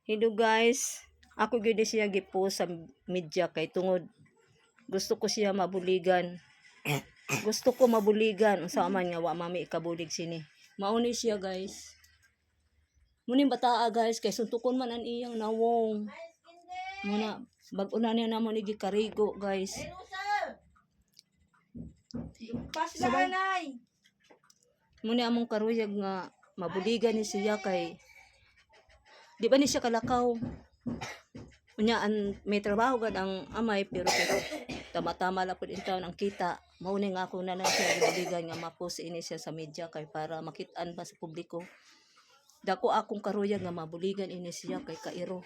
Hello guys, ako gyud siya gipost sa media kay tungod gusto ko siya mabuligan. Gusto ko mabuligan unsa man nga wa mami ikabulig sini. Mauni siya guys. Muning bataa guys kay suntukon man an iyang nawong. Muna bag-o na niya namon igi karigo guys. Paslanay. Muni among karuyag nga mabuligan ni siya kay di ba ni siya kalakaw? Unya may trabaho gad ang amay pero tama-tama la pud in taon ang kita. Mao ni nga ako na lang siya gibuligan nga ma-post ini siya sa media kay para makit-an ba sa publiko. Dako akong karuyag nga mabuligan ini siya kay kairo.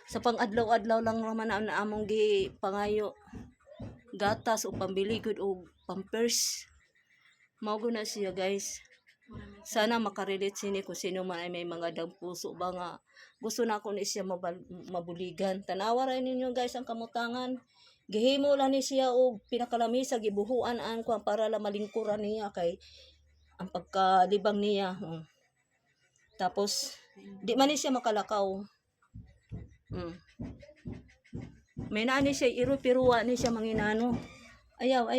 Sa pang-adlaw-adlaw lang naman ang among gi pangayo gatas o pambili gud og pampers. Mao na siya guys. Sana makarelate sini kung sino man ay may mga dagpuso ba nga gusto na ako ni siya mabuligan. Tanawa ra ninyo guys ang kamutangan. Gihimo lang ni siya og pinakalamisa gibuhuan an ko para la malingkuran niya kay ang pagkalibang niya. Tapos di man ni siya makalakaw. May naani siya iru-piruwa ni siya manginano. Ayaw.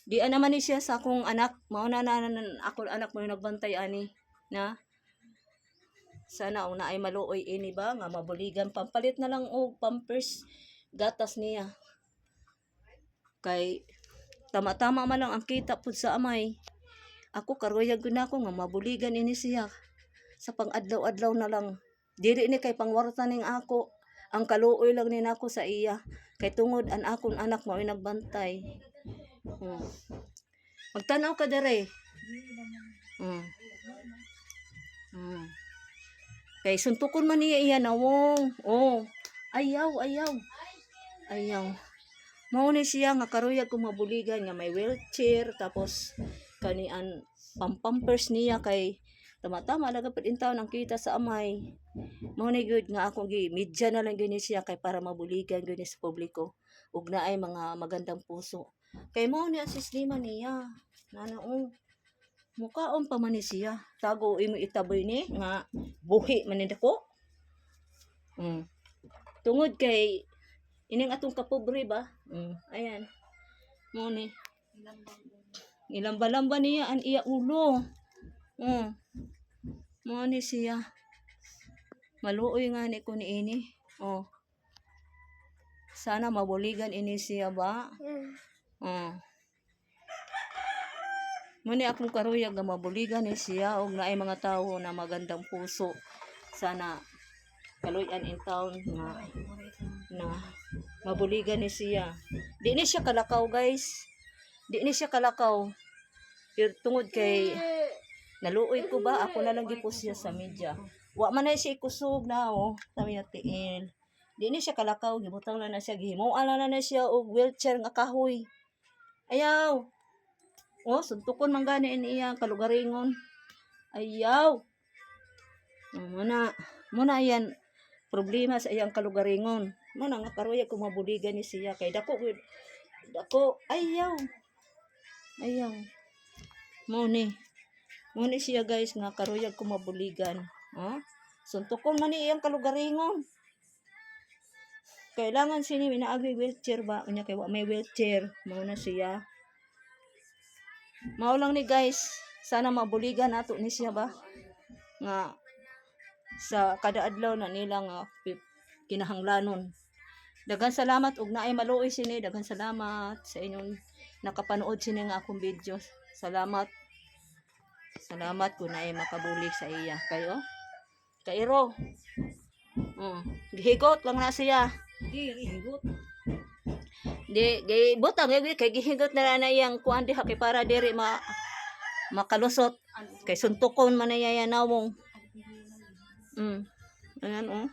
Di naman ni siya sa akong anak. Mauna na ako anak mo yung nagbantay ani na. Sana una ay maluoy ini ba nga mabuligan pampalit na lang og pampers gatas niya. Kay tama-tama man lang ang kita pud sa amay. Ako karuyag gud nako nga mabuligan ini siya. Sa pang-adlaw-adlaw na lang. Dili ni kay pangwarta ning ako. Ang kaluoy lang ni nako sa iya. Kay tungod an akon anak mao nagbantay. Magtanaw ka dere. Kay suntukon man niya iya nawong. Ayaw. Mao ni siya nga karuyag ko mabuligan nga may wheelchair tapos kanian pampampers niya kay tama-tama laga pud intaw ang kita sa amay. Mao ni good nga ako gi media na lang gini siya kay para mabuligan gini sa publiko ug naay mga magandang puso. Kay mao ni ang sistema niya. Mukaon pa man ni siya. Tago imo itaboy ni nga buhi man ni dako. Tungod kay ining atong kapobre ba? Ayan. Mao ni. Ilamba-lamba niya ang iya ulo. Mao ni siya. Maluoy nga ni ko ni ini. Sana mabuligan ini siya ba? Muni akong karuyag nga mabuligan ni siya og naay mga tawo na magandang puso. Sana kaluyan in town na mabuligan ni siya. Di ni siya kalakaw guys. Di ni siya kalakaw. Pero tungod kay naluoy ko ba ako na lang gipost siya sa media. Wa man na siya ikusog na sabi na tiil. Di ni siya kalakaw gibutang na siya gihimuan na siya og wheelchair nga kahoy. Ayaw. Suntukon man gani iyang kalugaringon. Ayaw. Muna yan problema sa iyang kalugaringon. Muna nga karuyag ko mabuligan ni siya kay dako. Ayaw. Mao ni siya guys nga karuyag ko mabuligan. Suntukon man ni iyang kalugaringon. Kailangan sini minaagi wheelchair ba? Unya kay wa may wheelchair. Mao na siya. Mao lang ni guys. Sana mabuligan nato ni siya ba? Nga sa kada adlaw na nila nga kinahanglanon. Daghang salamat ug naay maluoy sini. Daghang salamat sa inyong nakapanood sini nga akong video. Salamat kung naay makabulig sa iya. Kairo. Gihigot lang na siya. Gihigot. Butang kay gihigot na iyang kuan diha kay para diri makalusot kay suntukon man niya nawong. Ayan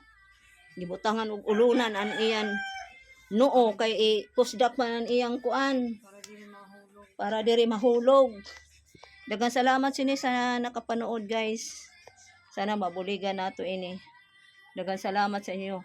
gibutangan og ulunan an iyan noo kay pusdak man an iyang kuan para diri mahulog. Daghang salamat sini sa nakapanood guys. Sana mabuligan nato ini. Daghang salamat sa inyo.